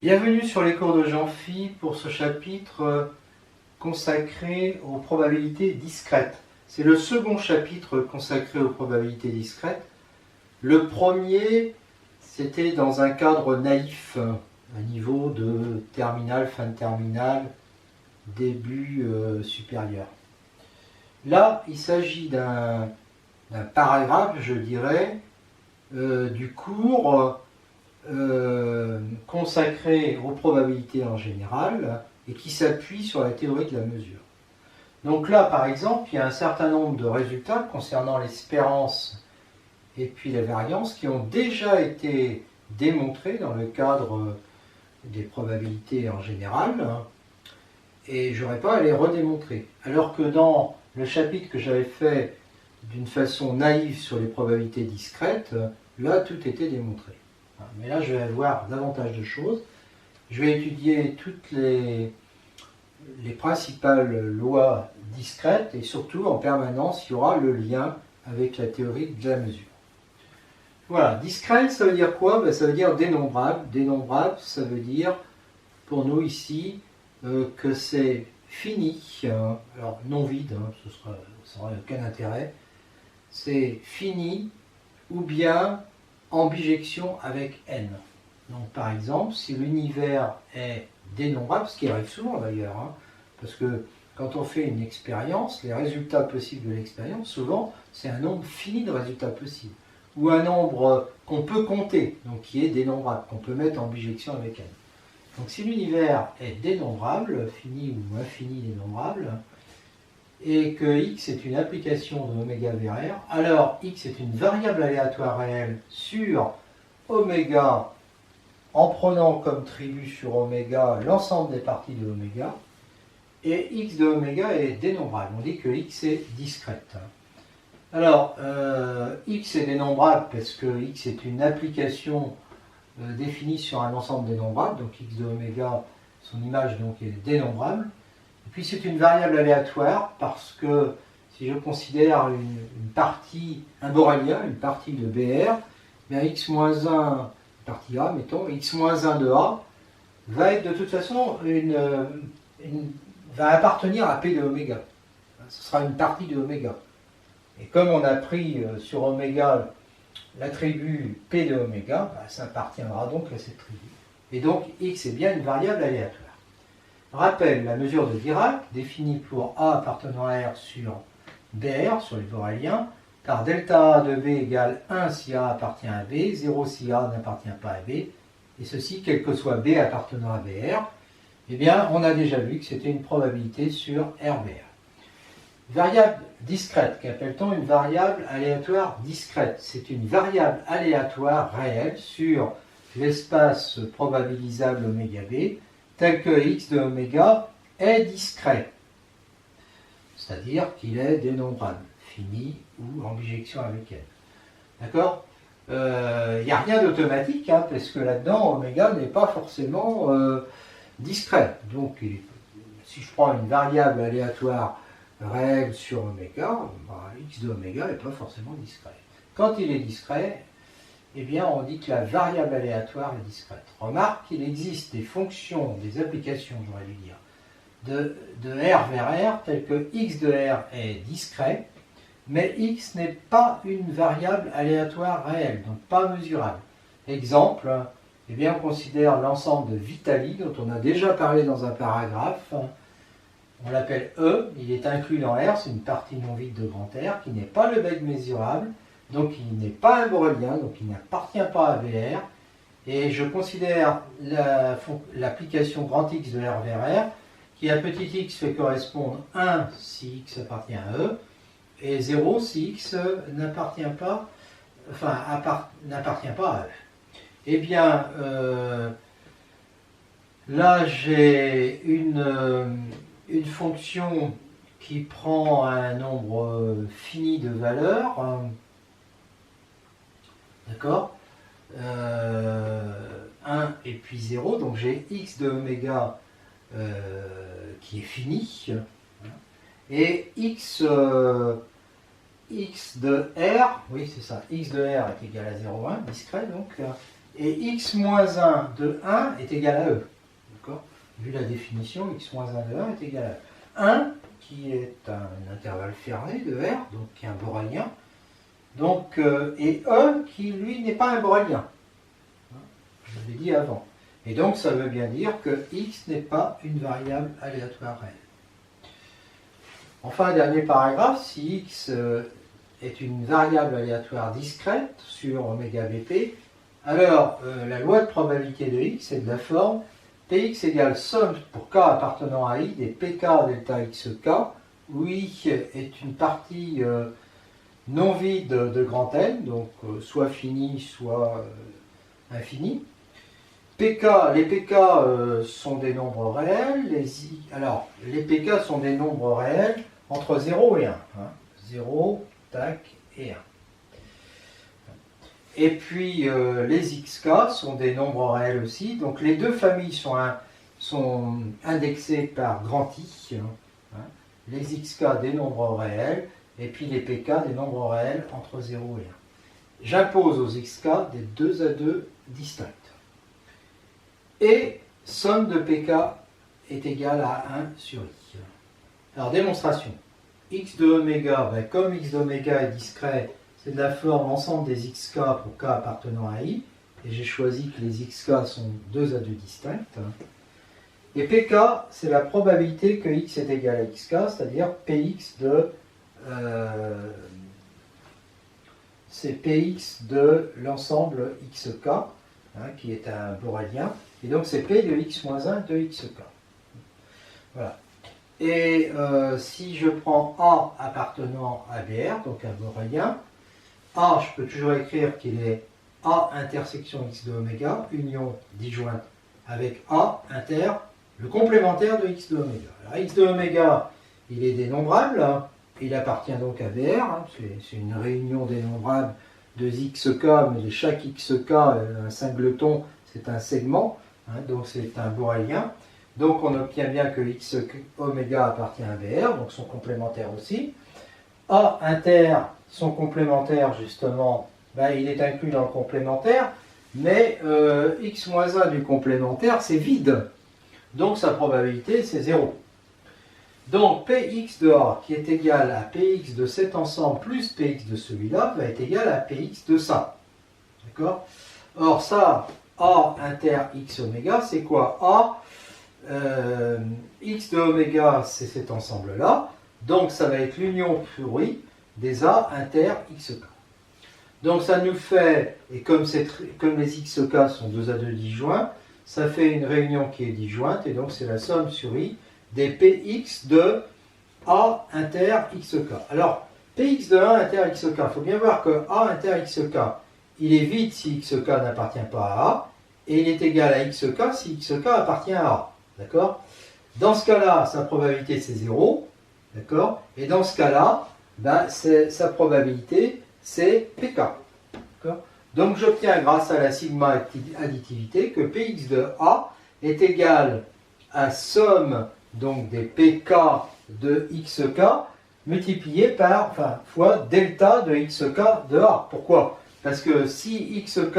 Bienvenue sur les cours de Jean-Phi pour ce chapitre consacré aux probabilités discrètes. C'est le second chapitre consacré aux probabilités discrètes. Le premier, c'était dans un cadre naïf, à niveau de terminale, fin de terminale, début supérieur. Là, il s'agit d'un paragraphe, je dirais, du cours consacré aux probabilités en général et qui s'appuie sur la théorie de la mesure. Donc là, par exemple, il y a un certain nombre de résultats concernant l'espérance et puis la variance qui ont déjà été démontrés dans le cadre des probabilités en général, et je n'aurais pas à les redémontrer. Alors que dans le chapitre que j'avais fait d'une façon naïve sur les probabilités discrètes, là, tout était démontré. Mais là, je vais avoir davantage de choses. Je vais étudier toutes les principales lois discrètes et surtout, en permanence, il y aura le lien avec la théorie de la mesure. Voilà, discrète, ça veut dire quoi? Ça veut dire dénombrable. Dénombrable, ça veut dire, pour nous ici, que c'est fini, alors non vide, ça n'aurait aucun intérêt, c'est fini ou bien en bijection avec n. Donc par exemple, si l'univers est dénombrable, ce qui arrive souvent d'ailleurs, parce que quand on fait une expérience, les résultats possibles de l'expérience, souvent, c'est un nombre fini de résultats possibles. Ou un nombre qu'on peut compter, donc qui est dénombrable, qu'on peut mettre en bijection avec n. Donc si l'univers est dénombrable, fini ou infini dénombrable, et que x est une application de oméga vers r, alors x est une variable aléatoire réelle sur oméga en prenant comme tribu sur oméga l'ensemble des parties de oméga, et x de oméga est dénombrable. On dit que x est discrète. Alors, x est dénombrable parce que x est une application définie sur un ensemble dénombrable, donc x de oméga, son image donc est dénombrable. Et puis c'est une variable aléatoire parce que si je considère une partie, un borélien, une partie de BR, bien x-1, partie A, mettons, x-1 de A, va être de toute façon va appartenir à P de oméga. Ce sera une partie de oméga. Et comme on a pris sur oméga l'attribut P de oméga, ça appartiendra donc à cette tribu. Et donc x est bien une variable aléatoire. Rappel, la mesure de Dirac, définie pour A appartenant à R sur BR, sur les boréliens, car delta A de B égale 1 si A appartient à B, 0 si A n'appartient pas à B, et ceci, quel que soit B appartenant à BR, eh bien, on a déjà vu que c'était une probabilité sur RBR. Variable discrète, qu'appelle-t-on une variable aléatoire discrète? C'est une variable aléatoire réelle sur l'espace probabilisable oméga B, tel que x de oméga est discret, c'est-à-dire qu'il est dénombrable, fini ou en bijection avec n. D'accord? Il n'y a rien d'automatique, parce que là-dedans, oméga n'est pas forcément discret. Donc, si je prends une variable aléatoire réelle sur oméga, x de oméga n'est pas forcément discret. Quand il est discret, eh bien, on dit que la variable aléatoire est discrète. Remarque qu'il existe des fonctions, des applications, j'aurais dû dire, de R vers R, telles que x de R est discret, mais x n'est pas une variable aléatoire réelle, donc pas mesurable. Exemple, eh bien, on considère l'ensemble de Vitali, dont on a déjà parlé dans un paragraphe. On l'appelle E, il est inclus dans R, c'est une partie non vide de grand R, qui n'est pas le bec mesurable, donc il n'est pas un borélien, donc il n'appartient pas à VR, et je considère l'application grand X de R vers R, qui à petit x fait correspondre 1 si x appartient à E, et 0 si x n'appartient pas, n'appartient pas à E. Eh bien, là j'ai une fonction qui prend un nombre fini de valeurs, d'accord, 1 et puis 0, donc j'ai x de oméga qui est fini, et x de r, oui c'est ça, x de r est égal à 0,1, discret donc, Et x moins 1 de 1 est égal à e. D'accord? Vu la définition, x moins 1 de 1 est égal à e. 1, qui est un intervalle fermé de R, donc qui est un borélien, donc, et e, qui lui n'est pas un borélien. Je l'ai dit avant. Et donc ça veut bien dire que x n'est pas une variable aléatoire réelle. Enfin, dernier paragraphe, si x est une variable aléatoire discrète sur oméga bp, alors la loi de probabilité de x est de la forme px égale somme pour k appartenant à i des pk delta xk, où i est une partie non vide de grand N, donc soit finie, soit infinie. Les pk sont des nombres réels, alors les pk sont des nombres réels entre 0 et 1. 0, tac, et 1. Et puis les xk sont des nombres réels aussi, donc les deux familles sont indexées par grand I, les xk des nombres réels, et puis les pk des nombres réels entre 0 et 1. J'impose aux xk des 2 à 2 distinctes. Et somme de pk est égale à 1 sur i. Alors démonstration. X de oméga, comme x d'oméga est discret, c'est de la forme ensemble des xk pour k appartenant à i, et j'ai choisi que les xk sont 2 à 2 distinctes. Et pk, c'est la probabilité que x est égal à xk, c'est-à-dire px de c'est px de l'ensemble xk, qui est un borélien, et donc c'est p de x moins 1 de xk. Voilà. Et si je prends A appartenant à BR, donc un borélien, A, je peux toujours écrire qu'il est A intersection x de oméga, union disjointe avec A inter, le complémentaire de x de oméga. Alors x de oméga, il est dénombrable, il appartient donc à BR, c'est une réunion dénombrable de xk, mais de chaque xk, un singleton, c'est un segment, donc c'est un borélien. Donc on obtient bien que x oméga appartient à BR, donc son complémentaire aussi. A inter, son complémentaire justement, il est inclus dans le complémentaire, mais x moins 1 du complémentaire c'est vide, donc sa probabilité c'est 0. Donc px de A qui est égal à px de cet ensemble plus px de celui-là va être égal à px de ça. D'accord? Or ça, A inter x oméga, c'est quoi? A x de oméga, c'est cet ensemble-là, donc ça va être l'union pour i des A inter xk. Donc ça nous fait, et comme les xk sont 2 à 2 disjoints, ça fait une réunion qui est disjointe, et donc c'est la somme sur i des px de A inter xk. Alors, px de A inter xk, il faut bien voir que A inter xk, il est vide si xk n'appartient pas à A, et il est égal à xk si xk appartient à A. D'accord? Dans ce cas-là, sa probabilité c'est 0. D'accord? Et dans ce cas-là, sa probabilité c'est pk. D'accord? Donc j'obtiens grâce à la sigma additivité que px de A est égal à somme donc des pk de xk multiplié par, fois delta de xk de A. Pourquoi? Parce que si xk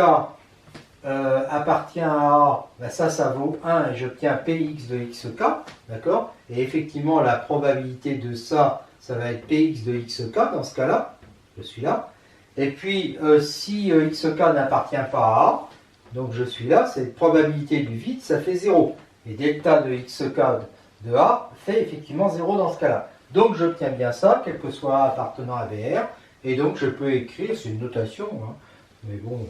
appartient à A, ça vaut 1 et j'obtiens px de xk, d'accord? Et effectivement, la probabilité de ça va être px de xk dans ce cas-là, je suis là. Et puis, si xk n'appartient pas à A, donc je suis là, c'est probabilité du vide, ça fait 0. Et delta de xk de A fait effectivement 0 dans ce cas-là. Donc j'obtiens bien ça, quel que soit A appartenant à BR, et donc je peux écrire, c'est une notation, mais bon,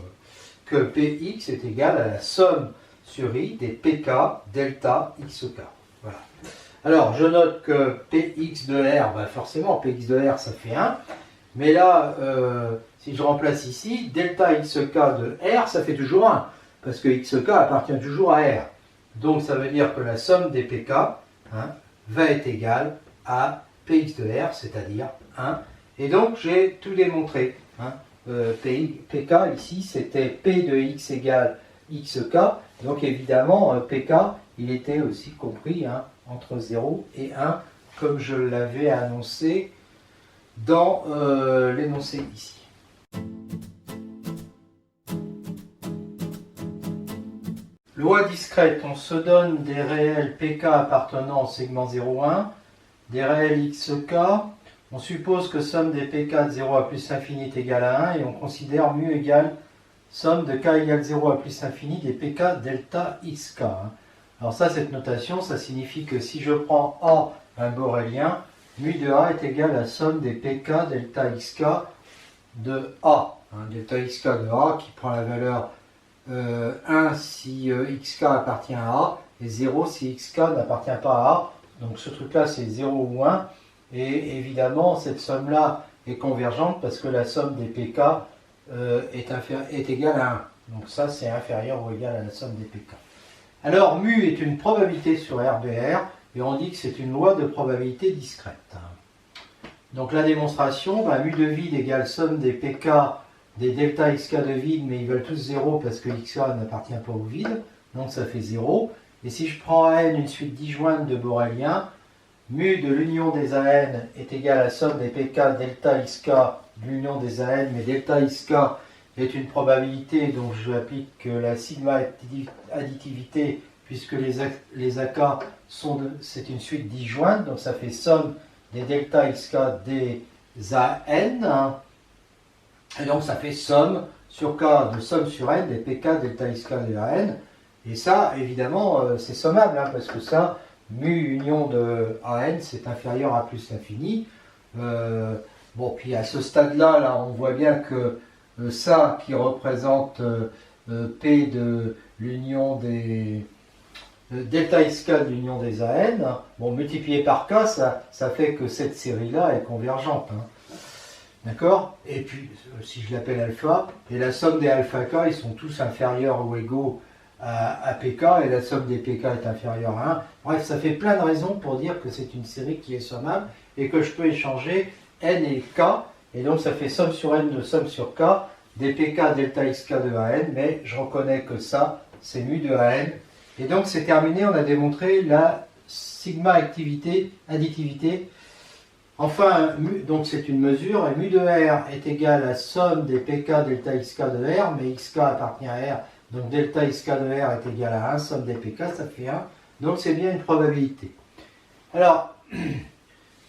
que Px est égal à la somme sur i des pk delta xk. Voilà. Alors je note que Px de R, forcément Px de R ça fait 1, mais là, si je remplace ici, delta xk de R ça fait toujours 1, parce que xk appartient toujours à R. Donc ça veut dire que la somme des pk va être égale à Px de R, c'est-à-dire 1. Et donc j'ai tout démontré. Pk ici c'était P de x égale xk, donc évidemment pk il était aussi compris entre 0 et 1 comme je l'avais annoncé dans l'énoncé ici. loi discrète, on se donne des réels pk appartenant au segment 0,1, des réels xk, on suppose que somme des pk de 0 à plus l'infini est égale à 1 et on considère mu égale somme de k égale 0 à plus l'infini des pk delta xk. Alors ça, cette notation, ça signifie que si je prends A, un borélien, mu de A est égal à somme des pk delta xk de A. Delta xk de A qui prend la valeur 1 si xk appartient à A et 0 si xk n'appartient pas à A. Donc ce truc-là, c'est 0 ou 1. Et évidemment, cette somme-là est convergente parce que la somme des pk est égale à 1. Donc ça, c'est inférieur ou égal à la somme des pk. Alors, mu est une probabilité sur RBR et on dit que c'est une loi de probabilité discrète. Donc la démonstration, mu de vide égale somme des pk des delta xk de vide, mais ils veulent tous 0 parce que xk n'appartient pas au vide, donc ça fait 0. Et si je prends AN une suite disjointe de Borélien, mu de l'union des AN est égal à la somme des pk delta xk de l'union des AN, mais delta xk est une probabilité, donc je applique la sigma additivité, puisque les AK c'est une suite disjointe, donc ça fait somme des delta xk des AN, et donc ça fait somme sur K de somme sur N des pk delta xk des AN, et ça, évidemment, c'est sommable, parce que ça, mu union de AN, c'est inférieur à plus l'infini. Bon, puis à ce stade-là, là, on voit bien que ça qui représente P de l'union des delta xk de l'union des AN, bon, multiplié par K, ça fait que cette série-là est convergente. D'accord? Et puis, si je l'appelle alpha, et la somme des alpha K, ils sont tous inférieurs ou égaux à PK, et la somme des PK est inférieure à 1. Bref, ça fait plein de raisons pour dire que c'est une série qui est sommable, et que je peux échanger N et K, et donc ça fait somme sur N de somme sur K, des PK delta xk de AN, mais je reconnais que ça, c'est mu de AN. Et donc c'est terminé, on a démontré la sigma additivité. Enfin, donc c'est une mesure, et mu de R est égal à somme des pk delta xk de R, mais xk appartient à R, donc delta xk de R est égal à 1, somme des pk, ça fait 1, donc c'est bien une probabilité. Alors,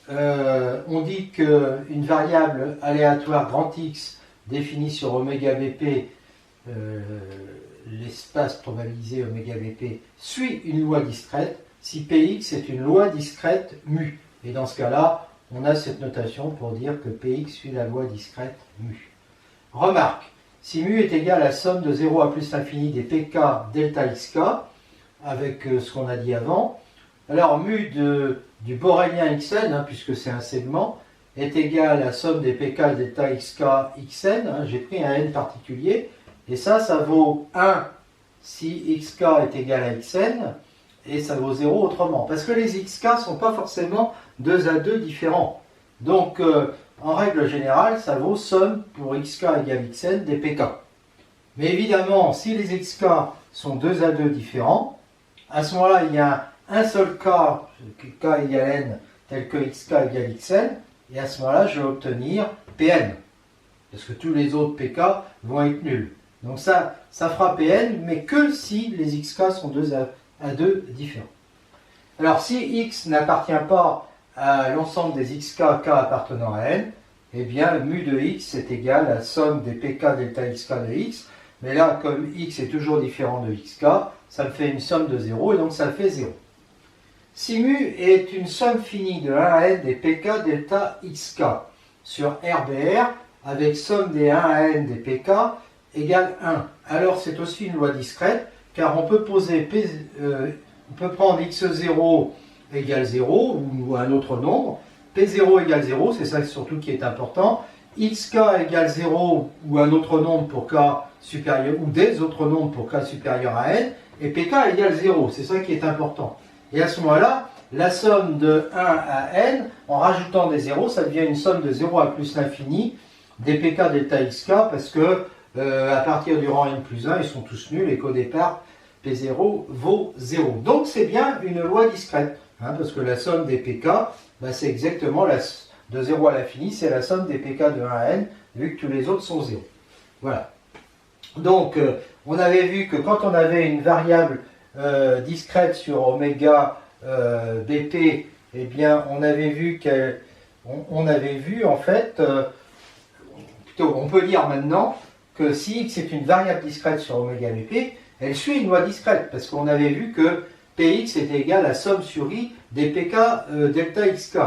on dit qu'une variable aléatoire grand X définie sur oméga bp, l'espace probabilisé oméga bp, suit une loi discrète si px est une loi discrète mu. Et dans ce cas-là, on a cette notation pour dire que px suit la loi discrète mu. Remarque, si mu est égal à la somme de 0 à plus l'infini des pk delta xk, avec ce qu'on a dit avant, alors mu du borélien xn, puisque c'est un segment, est égal à la somme des pk delta xk xn, j'ai pris un n particulier, et ça vaut 1 si xk est égal à xn, et ça vaut 0 autrement, parce que les xk ne sont pas forcément 2 à 2 différents. Donc, en règle générale, ça vaut somme pour xk égale xn des pk. Mais évidemment, si les xk sont 2 à 2 différents, à ce moment-là, il y a un seul cas, k égale n, tel que xk égale xn, et à ce moment-là, je vais obtenir Pn, parce que tous les autres pk vont être nuls. Donc ça fera Pn, mais que si les xk sont 2 à 2 différents. Alors si x n'appartient pas à l'ensemble des xk k appartenant à n, eh bien mu de x est égal à la somme des pk delta xk de x, mais là comme x est toujours différent de xk, ça me fait une somme de 0 et donc ça fait 0. Si mu est une somme finie de 1 à n des pk delta xk sur RBR avec somme des 1 à n des pk égale 1, alors c'est aussi une loi discrète car on peut poser on peut prendre x0 égale 0 ou un autre nombre, p0 égale 0, c'est ça surtout qui est important, xk égale 0 ou un autre nombre pour k supérieur, ou des autres nombres pour k supérieur à n, et pk égale 0, c'est ça qui est important. Et à ce moment-là, la somme de 1 à n, en rajoutant des 0, ça devient une somme de 0 à plus l'infini des pk delta xk, parce que à partir du rang n plus 1, ils sont tous nuls et qu'au départ, P0 vaut 0. Donc c'est bien une loi discrète, parce que la somme des pk, c'est exactement de 0 à l'infini, c'est la somme des pk de 1 à n, vu que tous les autres sont 0. Voilà. Donc on avait vu que quand on avait une variable discrète sur oméga BP, eh bien, on avait vu en fait, plutôt, on peut dire maintenant que si x est une variable discrète sur oméga BP, elle suit une loi discrète, parce qu'on avait vu que Px était égal à somme sur i des pk delta xk,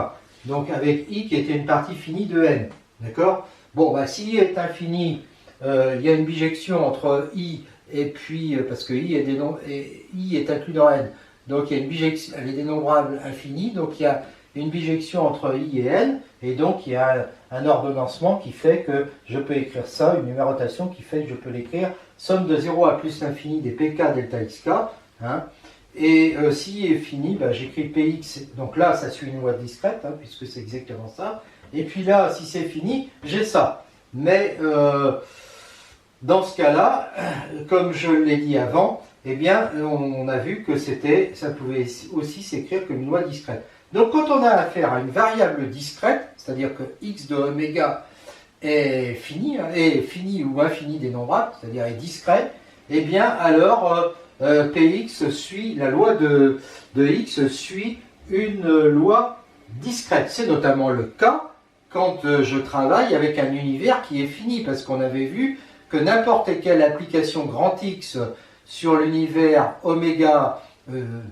donc avec i qui était une partie finie de n. D'accord? Bon, bah, si i est infini, il y a une bijection entre i et puis, parce que i est inclus dans n, donc il y a une bijection, elle est dénombrable infinie, donc il y a une bijection entre i et n, et donc il y a un ordonnancement qui fait que je peux écrire ça, une numérotation qui fait que je peux l'écrire somme de 0 à plus l'infini des pk delta xk, hein, et si i est fini, bah, j'écris px, donc là ça suit une loi discrète, hein, puisque c'est exactement ça, et puis là, si c'est fini, j'ai ça. Mais dans ce cas-là, comme je l'ai dit avant, eh bien, on a vu que ça pouvait aussi s'écrire comme une loi discrète. Donc quand on a affaire à une variable discrète, c'est-à-dire que x de oméga est fini ou infini dénombrable, c'est-à-dire est discret, eh bien alors Px suit, la loi de x suit une loi discrète. C'est notamment le cas quand je travaille avec un univers qui est fini, parce qu'on avait vu que n'importe quelle application grand X sur l'univers oméga,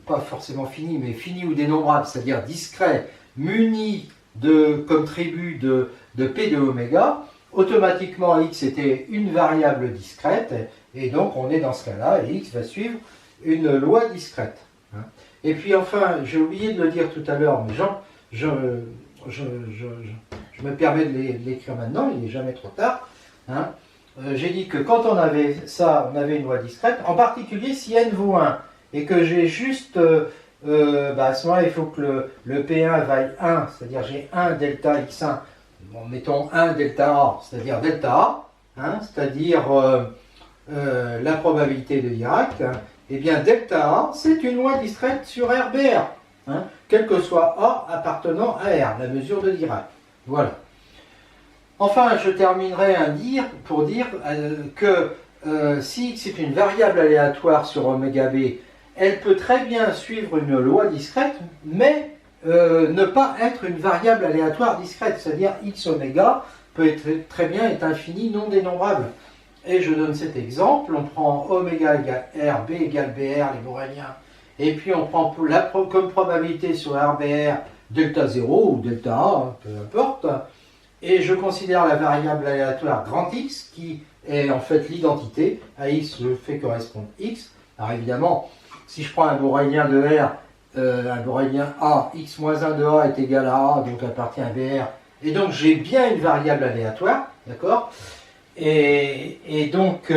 pas forcément fini, mais fini ou dénombrable, c'est-à-dire discret, muni comme tribut de P de oméga, automatiquement x était une variable discrète, et donc on est dans ce cas-là, et x va suivre une loi discrète. Et puis enfin, j'ai oublié de le dire tout à l'heure, mais je me permets de l'écrire maintenant, il n'est jamais trop tard. Hein. J'ai dit que quand on avait ça, on avait une loi discrète, en particulier si n vaut 1, et que j'ai juste, à ce moment-là, il faut que le P1 vaille 1, c'est-à-dire j'ai 1 delta x1, bon, mettons 1 delta A, c'est-à-dire delta A, hein, c'est-à-dire la probabilité de Dirac, hein, et bien delta A, c'est une loi discrète sur RBR, hein, quel que soit A appartenant à R, la mesure de Dirac. Voilà. Enfin, je terminerai pour dire que si x est une variable aléatoire sur oméga b, elle peut très bien suivre une loi discrète, mais ne pas être une variable aléatoire discrète, c'est-à-dire x oméga peut très bien être infini non dénombrable. Et je donne cet exemple, on prend oméga égale r, b égale br, les boréliens, et puis on prend comme probabilité sur RBR delta 0 ou delta A, hein, peu importe, et je considère la variable aléatoire grand X qui est en fait l'identité. À X, je fais correspondre X. Alors évidemment, si je prends un borélien de R, un borélien A, X moins 1 de A est égal à A, donc appartient à BR. Et donc j'ai bien une variable aléatoire, d'accord? Et donc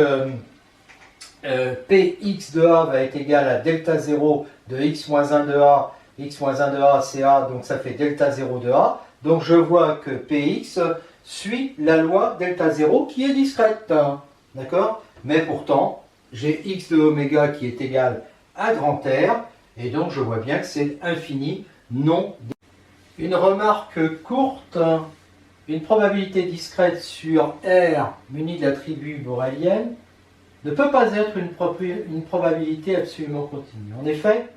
Px de A va être égal à delta 0 de X moins 1 de A. X moins 1 de A, c'est A, donc ça fait delta 0 de A. Donc je vois que Px suit la loi delta 0 qui est discrète. Hein, d'accord? Mais pourtant, j'ai x de oméga qui est égal à grand R, et donc je vois bien que c'est infini, non. Une remarque courte, une probabilité discrète sur R munie de l'attribut borélienne ne peut pas être une probabilité absolument continue. En effet,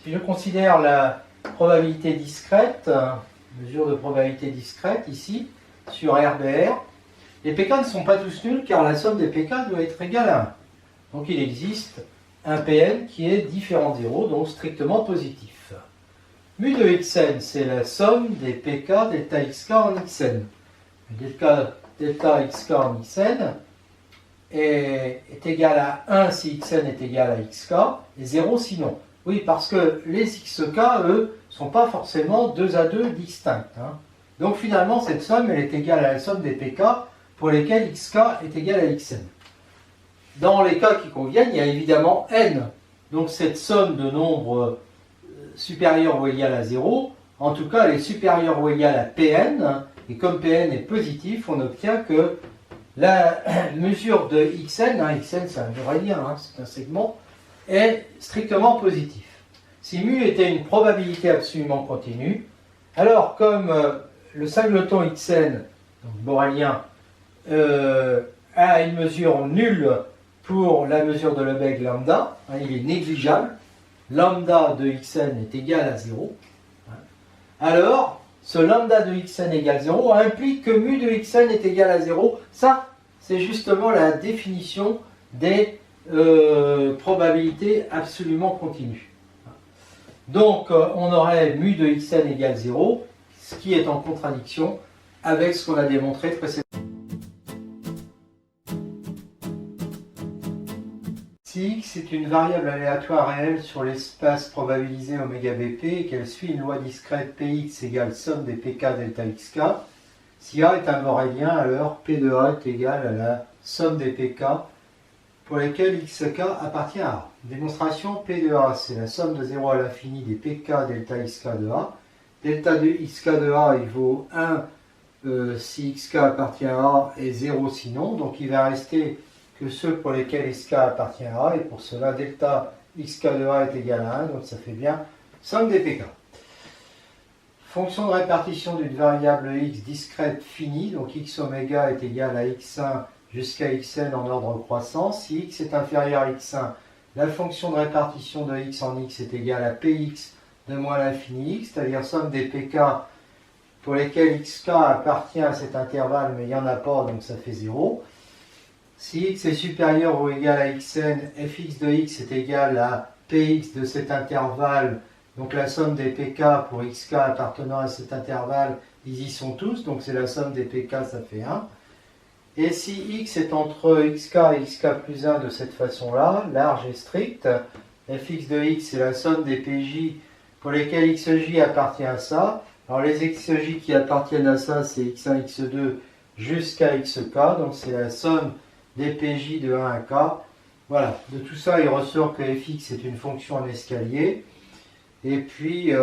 si je considère la probabilité discrète, mesure de probabilité discrète ici, sur RBR, les pk ne sont pas tous nuls car la somme des pk doit être égale à 1. Donc il existe un Pn qui est différent de 0, donc strictement positif. Mu de xn, c'est la somme des pk delta xk en xn. Delta xk en xn est égal à 1 si xn est égal à xk, et 0 sinon. Oui, parce que les xk, eux, ne sont pas forcément 2 à 2 distincts. Hein. Donc finalement, cette somme, elle est égale à la somme des pk pour lesquels xk est égal à xn. Dans les cas qui conviennent, il y a évidemment n. Donc cette somme de nombres supérieurs ou égal à 0, en tout cas, elle est supérieure ou égale à Pn, et comme Pn est positif, on obtient que la mesure de xn, xn c'est un borélien, c'est un segment, est strictement positif. Si mu était une probabilité absolument continue, alors comme le singleton xn, donc borélien, a une mesure nulle pour la mesure de Lebesgue lambda, hein, il est négligeable, lambda de xn est égal à 0, hein, alors ce lambda de xn égale 0 implique que mu de xn est égal à 0. Ça, c'est justement la définition des probabilités absolument continues. Donc, on aurait mu de xn égale 0, ce qui est en contradiction avec ce qu'on a démontré précédemment. Si x est une variable aléatoire réelle sur l'espace probabilisé oméga bp et qu'elle suit une loi discrète px égale somme des pk delta xk, si A est un borélien, alors P de A est égal à la somme des pk pour lesquels xk appartient à A. Démonstration, P de A, c'est la somme de 0 à l'infini des pk delta xk de A. Delta de xk de A, il vaut 1 si xk appartient à A et 0 sinon, donc il va rester que ceux pour lesquels xk appartient à A, et pour cela delta xk de A est égal à 1, donc ça fait bien somme des pk. Fonction de répartition d'une variable x discrète finie, donc x oméga est égal à x1 jusqu'à xn en ordre croissant. Si x est inférieur à x1, la fonction de répartition de x en x est égale à px de moins l'infini x, c'est-à-dire somme des pk pour lesquels xk appartient à cet intervalle, mais il n'y en a pas, donc ça fait 0. Si x est supérieur ou égal à xn, fx de x est égal à px de cet intervalle, donc la somme des pk pour xk appartenant à cet intervalle, ils y sont tous, donc c'est la somme des pk, ça fait 1. Et si x est entre xk et xk plus 1 de cette façon-là, large et stricte, fx de x c'est la somme des pj pour lesquels xj appartient à ça. Alors les xj qui appartiennent à ça, c'est x1, x2 jusqu'à xk, donc c'est la somme des pj de 1 à k. Voilà, de tout ça il ressort que fx est une fonction en escalier, et puis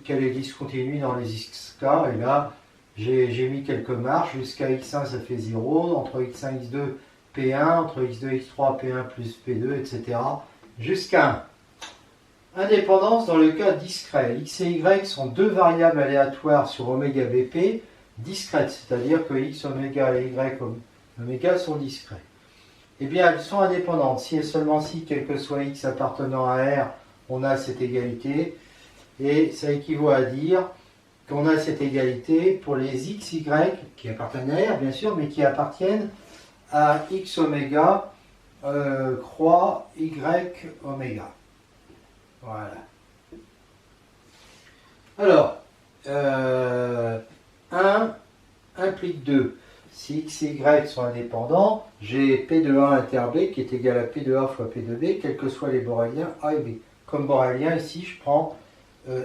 qu'elle est discontinue dans les xk, et là j'ai mis quelques marches, jusqu'à x1 ça fait 0, entre x1, x2, p1, entre x2, x3, p1 plus p2, etc. jusqu'à 1. Indépendance dans le cas discret. X et y sont deux variables aléatoires sur oméga bp discrètes, c'est-à-dire que x oméga et y oméga sont discrets. Eh bien, elles sont indépendantes. Si et seulement si, quel que soit x appartenant à R, on a cette égalité. Et ça équivaut à dire qu'on a cette égalité pour les x, y, qui appartiennent à R, bien sûr, mais qui appartiennent à x oméga croix y oméga. Voilà. Alors, 1 implique 2. Si x et y sont indépendants, j'ai P de A inter B qui est égal à P de A fois P de B, quels que soient les borréliens A et B. Comme borélien, ici, je prends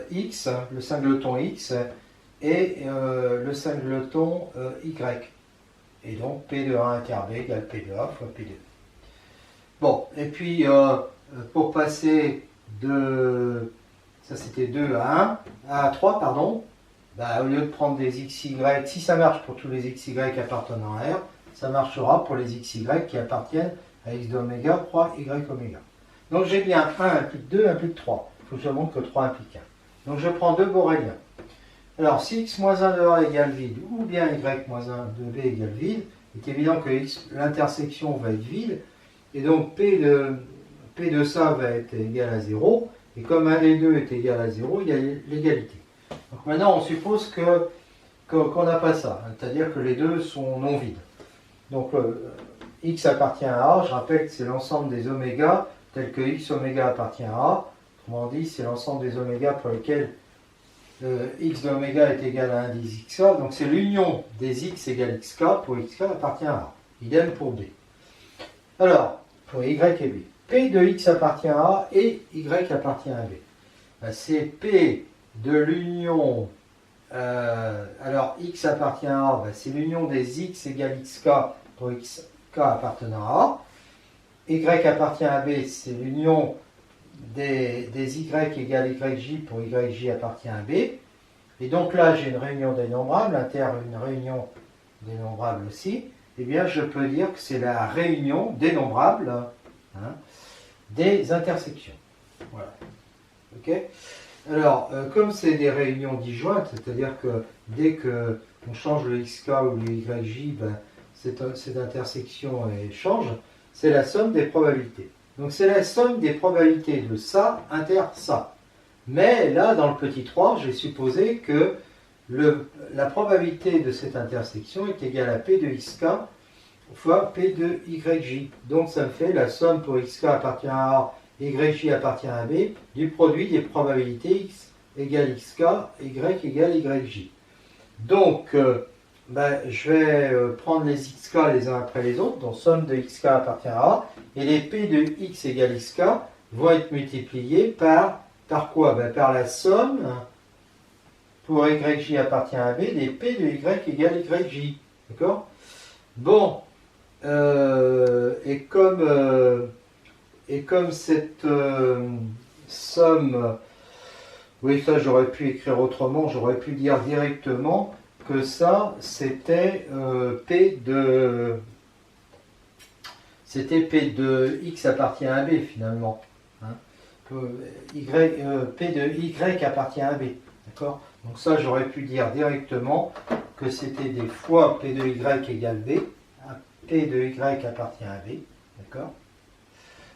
x, le singleton x, et le singleton y. Et donc, P de A inter B égale P de A fois P de B. Bon, et puis, pour passer de... Ça, c'était 2 à 1, à 3, pardon. Bah, au lieu de prendre des xy, si ça marche pour tous les xy appartenant à R, ça marchera pour les xy qui appartiennent à x de oméga croix y oméga. Donc j'ai bien 1 implique 2 implique 3. Il faut que je montre que 3 implique 1. Donc je prends deux borréliens. Alors si x moins 1 de A égale vide, ou bien y moins 1 de B égale vide, il est évident que l'intersection va être vide, et donc P de ça va être égal à 0, et comme 1 des deux est égal à 0, il y a l'égalité. Donc maintenant, on suppose qu'on n'a pas ça, c'est-à-dire que les deux sont non vides. Donc x appartient à A, je rappelle que c'est l'ensemble des omégas tels que x oméga appartient à A. Autrement dit, c'est l'ensemble des omégas pour lesquels x de oméga est égal à 1 10 xk. Donc c'est l'union des x égale xk pour xk appartient à A. Idem pour B. Alors, pour y et B. P de x appartient à A et y appartient à B. Ben, c'est P de l'union, alors x appartient à A, ben c'est l'union des x égale xk pour xk appartenant à A. Y appartient à B, c'est l'union des y égale yj pour yj appartient à B. Et donc là, j'ai une réunion des nombраbles, une réunion des nombrables aussi. Eh bien, je peux dire que c'est la réunion des nombrables, hein, des intersections. Voilà. Ok ? Alors, comme c'est des réunions disjointes, c'est-à-dire que dès qu'on change le xk ou le yj, ben, cette intersection change, c'est la somme des probabilités. Donc c'est la somme des probabilités de ça inter ça. Mais là, dans le petit 3, j'ai supposé que la probabilité de cette intersection est égale à P de xk fois P de yj. Donc ça me fait la somme pour xk appartient à A, yj appartient à B, du produit des probabilités x égale xk, y égale yj. Donc, je vais prendre les xk les uns après les autres, donc somme de xk appartient à A, et les P de x égale xk vont être multipliés par quoi? Par la somme pour yj appartient à B des P de y égale yj. D'accord? Bon, et comme cette somme, oui, ça j'aurais pu écrire autrement, j'aurais pu dire directement que ça c'était P de x appartient à B finalement. Hein? P de y appartient à B. D'accord? Donc ça j'aurais pu dire directement que c'était des fois P de y égale B. P de y appartient à B. D'accord?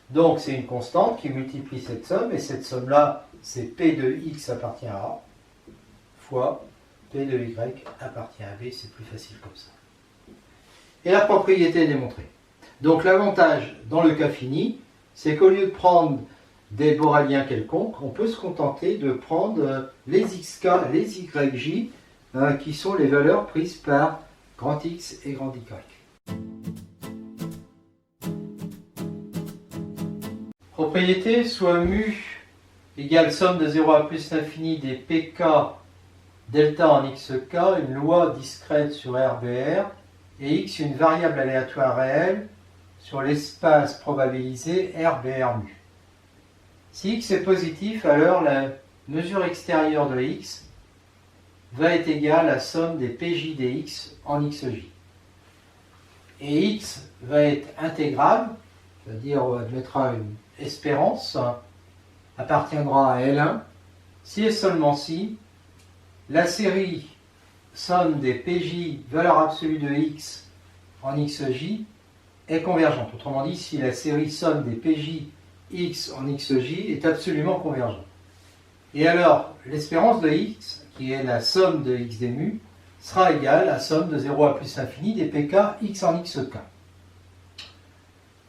Donc c'est une constante qui multiplie cette somme, et cette somme-là, c'est P de x appartient à A fois P de y appartient à B, c'est plus facile comme ça. Et la propriété est démontrée. Donc l'avantage dans le cas fini, c'est qu'au lieu de prendre des boréliens quelconques, on peut se contenter de prendre les xk, les yj, qui sont les valeurs prises par grand X et grand Y. Propriété, soit mu égale somme de 0 à plus l'infini des pk delta en xk, une loi discrète sur RBR, et x une variable aléatoire réelle sur l'espace probabilisé RBR mu. Si x est positif, alors la mesure extérieure de x va être égale à la somme des pj dx en xj. Et x va être intégrable, c'est-à-dire on admettra une espérance, appartiendra à L1, si et seulement si la série somme des pj valeur absolue de x en xj est convergente. Autrement dit, si la série somme des pj x en xj est absolument convergente. Et alors, l'espérance de x, qui est la somme de x des mu, sera égale à la somme de 0 à plus l'infini des pk x en xk.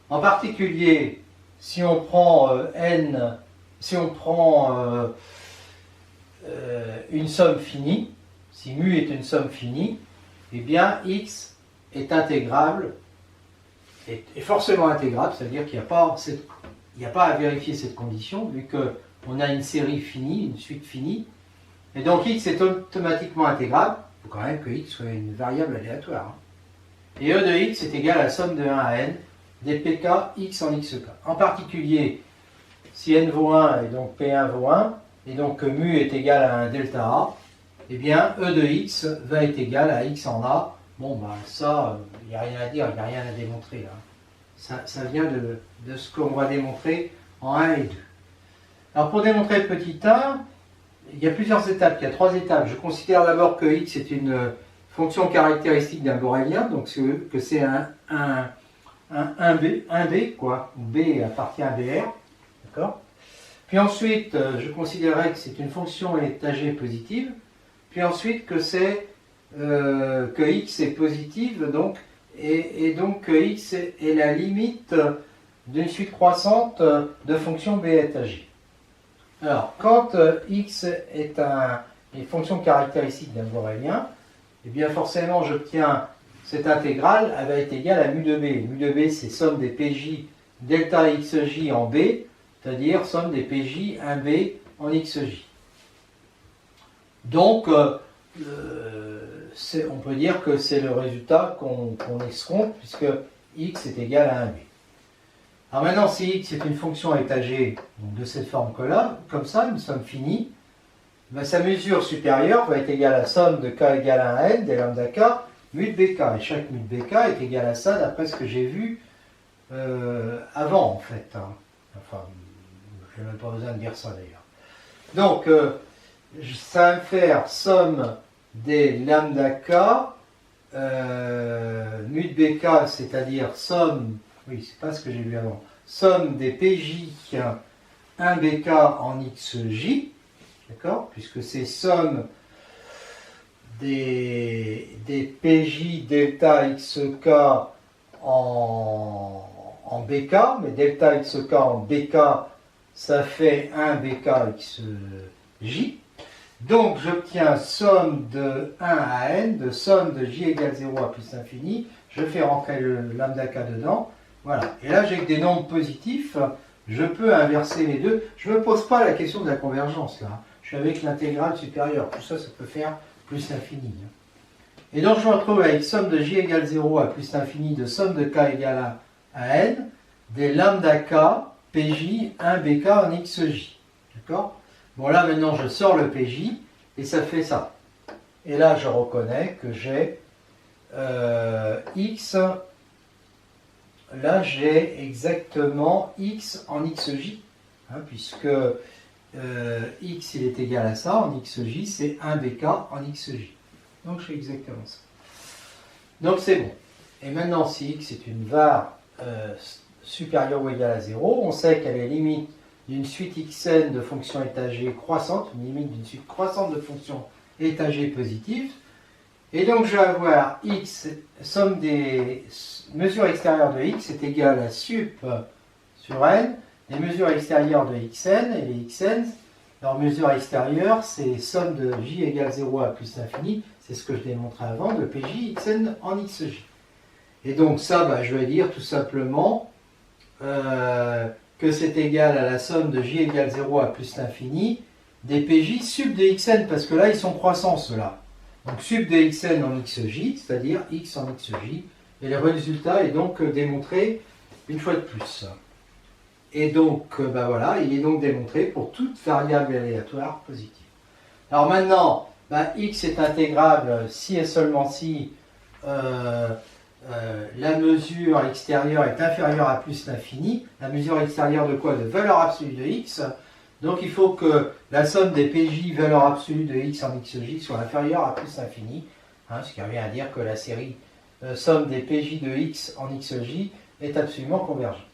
En particulier, si on prend une somme finie, si mu est une somme finie, eh bien x est intégrable, est forcément intégrable, c'est-à-dire qu'il n'y a pas à vérifier cette condition, vu qu'on a une série finie, une suite finie, et donc x est automatiquement intégrable. Il faut quand même que x soit une variable aléatoire. Et e de x est égal à la somme de 1 à n des pk x en xk. En particulier, si n vaut 1 et donc p1 vaut 1, et donc que mu est égal à un delta a, eh bien e de x va être égal à x en a. Bon, ça, il n'y a rien à dire, il n'y a rien à démontrer là. Ça vient de ce qu'on va démontrer en 1 et 2. Alors pour démontrer le petit 1, il y a plusieurs étapes, il y a 3 étapes. Je considère d'abord que x est une fonction caractéristique d'un borélien, donc que c'est un B, quoi, où B appartient à BR, d'accord? Puis ensuite, je considérerais que c'est une fonction étagée positive, puis ensuite que que x est positive, donc, et donc que x est la limite d'une suite croissante de fonctions B étagées. Alors, quand x est une fonction caractéristique d'un borélien, eh bien forcément j'obtiens cette intégrale, elle va être égale à mu de b. Mu de b, c'est somme des pj delta xj en b, c'est-à-dire somme des pj 1b en xj. Donc, on peut dire que c'est le résultat qu'on escompte, puisque x est égal à 1b. Alors maintenant, si x est une fonction étagée donc de cette forme que là, comme ça, une somme finie, sa mesure supérieure va être égale à la somme de k égale à 1n des lambda k mu de bk. Et chaque mu de bk est égal à ça d'après ce que j'ai vu avant, en fait. Enfin, je n'ai même pas besoin de dire ça d'ailleurs. Donc, ça va me faire somme des lambda k mu de bk, c'est-à-dire somme oui, c'est pas ce que j'ai lu avant. Somme des PJ 1 BK en XJ, d'accord, puisque c'est somme des PJ delta XK en BK, mais delta XK en BK, ça fait 1 BK XJ. Donc j'obtiens somme de 1 à n, de somme de j égale 0 à plus l'infini. Je fais rentrer le lambda k dedans. Voilà. Et là, j'ai que des nombres positifs. Je peux inverser les deux. Je ne me pose pas la question de la convergence, là. Je suis avec l'intégrale supérieure. Tout ça, ça peut faire plus l'infini. Et donc, je me retrouve avec somme de j égale 0 à plus l'infini de somme de k égale à n, des lambda k, pj, 1 bk en xj. D'accord? Bon, là, maintenant, je sors le pj, et ça fait ça. Et là, je reconnais que j'ai x... Là, j'ai exactement x en xj, hein, puisque x il est égal à ça, en xj, c'est 1 bk en xj. Donc, j'ai exactement ça. Donc, c'est bon. Et maintenant, si x est une var supérieure ou égale à 0, on sait qu'elle est limite d'une suite xn de fonctions étagées croissantes, une limite d'une suite croissante de fonctions étagées positives. Et donc, je vais avoir x, somme des mesures extérieures de x est égale à sup sur n, les mesures extérieures de xn, et les xn, leur mesure extérieure, c'est somme de j égale 0 à plus l'infini, c'est ce que je démontrais avant, de pj xn en xj. Et donc ça, bah, je vais dire tout simplement que c'est égal à la somme de j égale 0 à plus l'infini des pj sub de xn, parce que là, ils sont croissants, ceux-là. Donc sub de xn en xj, c'est-à-dire x en xj, et le résultat est donc démontré une fois de plus. Et donc, ben voilà, il est donc démontré pour toute variable aléatoire positive. Alors maintenant, ben, x est intégrable si et seulement si la mesure extérieure est inférieure à plus l'infini. La mesure extérieure de quoi? De valeur absolue de x. Donc il faut que la somme des PJ valeur absolue de x en xj soit inférieure à plus l'infini, hein, ce qui revient à dire que la série somme des PJ de x en xj est absolument convergente.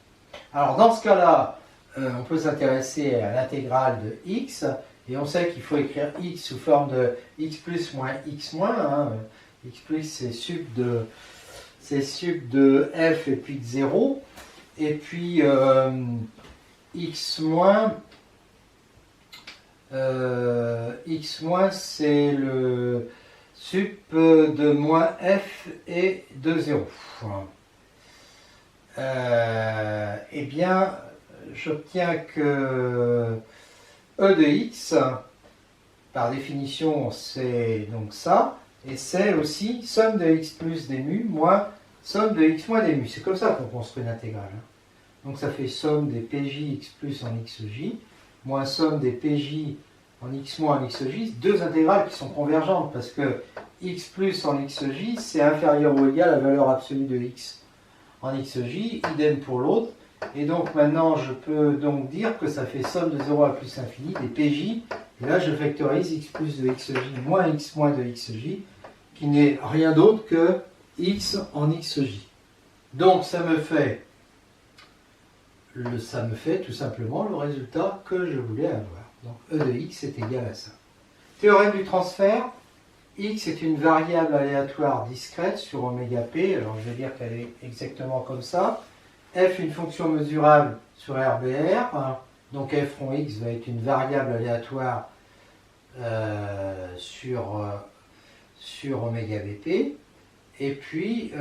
Alors dans ce cas-là, on peut s'intéresser à l'intégrale de x, et on sait qu'il faut écrire x sous forme de x plus moins x moins. Hein. X plus c'est sub de f et puis de 0, et puis x moins c'est le sup de moins f et de 0. Eh bien, j'obtiens que e de x, par définition, c'est donc ça, et c'est aussi somme de x plus des mu moins somme de x moins des mu. C'est comme ça qu'on construit l'intégrale. Donc ça fait somme des pj x plus en xj, moins somme des pj en x moins en xj, deux intégrales qui sont convergentes, parce que x plus en xj, c'est inférieur ou égal à la valeur absolue de x en xj, idem pour l'autre. Et donc maintenant, je peux donc dire que ça fait somme de 0 à plus l'infini des pj. Et là, je vectorise x plus de xj moins x moins de xj, qui n'est rien d'autre que x en xj. Donc ça me fait tout simplement le résultat que je voulais avoir. Donc e de x est égal à ça. Théorème du transfert. X est une variable aléatoire discrète sur oméga p. Alors je vais dire qu'elle est exactement comme ça. F une fonction mesurable sur RBR. Donc f rond x va être une variable aléatoire sur oméga bp. Et puis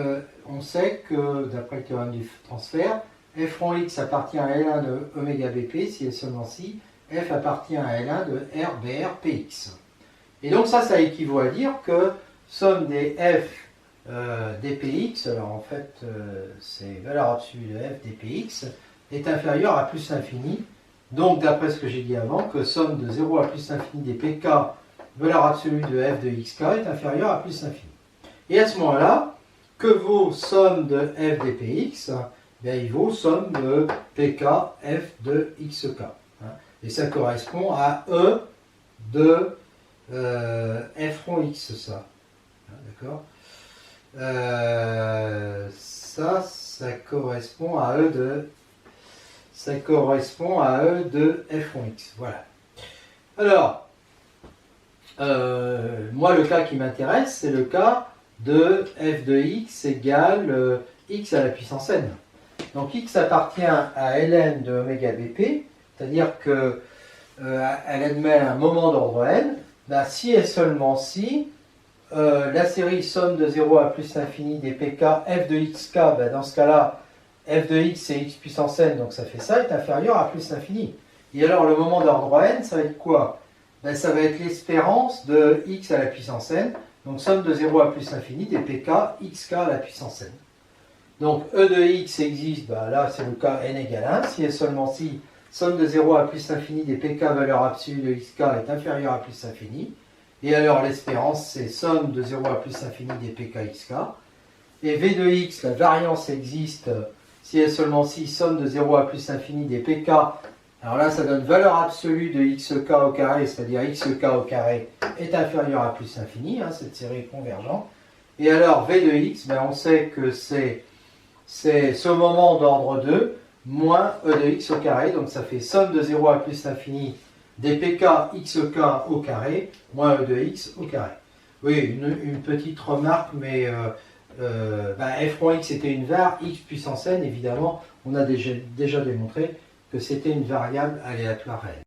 on sait que d'après le théorème du transfert, f rond x appartient à L1 de oméga bp si et seulement si f appartient à L1 de RBR px. Et donc ça équivaut à dire que somme des f dpx, alors en fait c'est valeur absolue de f dpx, est inférieure à plus l'infini. Donc d'après ce que j'ai dit avant, que somme de 0 à plus l'infini des pk, valeur absolue de f de xk, est inférieure à plus l'infini. Et à ce moment-là, que vaut somme de f dpx? Bien, il vaut somme de pk f de xk. Et ça correspond à e de f rond x, ça. D'accord. Ça, ça correspond à E de f rond x. Voilà. Alors, moi, le cas qui m'intéresse, c'est le cas de f de x égale x à la puissance n. Donc, x appartient à ln de oméga bp, c'est-à-dire que elle admet un moment d'ordre n. Ben, si et seulement si la série somme de 0 à plus l'infini des pk f de xk, ben, dans ce cas-là, f de x c'est x puissance n, donc ça fait ça, est inférieur à plus l'infini. Et alors le moment d'ordre n, ça va être quoi? Ben, ça va être l'espérance de x à la puissance n, donc somme de 0 à plus l'infini des pk xk à la puissance n. Donc e de x existe, ben, là c'est le cas n égale 1, si et seulement si somme de 0 à plus l'infini des pk valeur absolue de xk est inférieure à plus l'infini. Et alors l'espérance c'est somme de 0 à plus l'infini des pk xk. Et v de x, la variance existe si et seulement si somme de 0 à plus l'infini des pk. Alors là ça donne valeur absolue de xk au carré, c'est-à-dire xk au carré est inférieur à plus l'infini, hein, cette série est convergente. Et alors v de x, ben, on sait que c'est ce moment d'ordre 2 moins e de x au carré, donc ça fait somme de 0 à plus l'infini des pk xk au carré moins e de x au carré. Oui, une petite remarque, mais f rond x était une var, x puissance n, évidemment, on a déjà démontré que c'était une variable aléatoire n.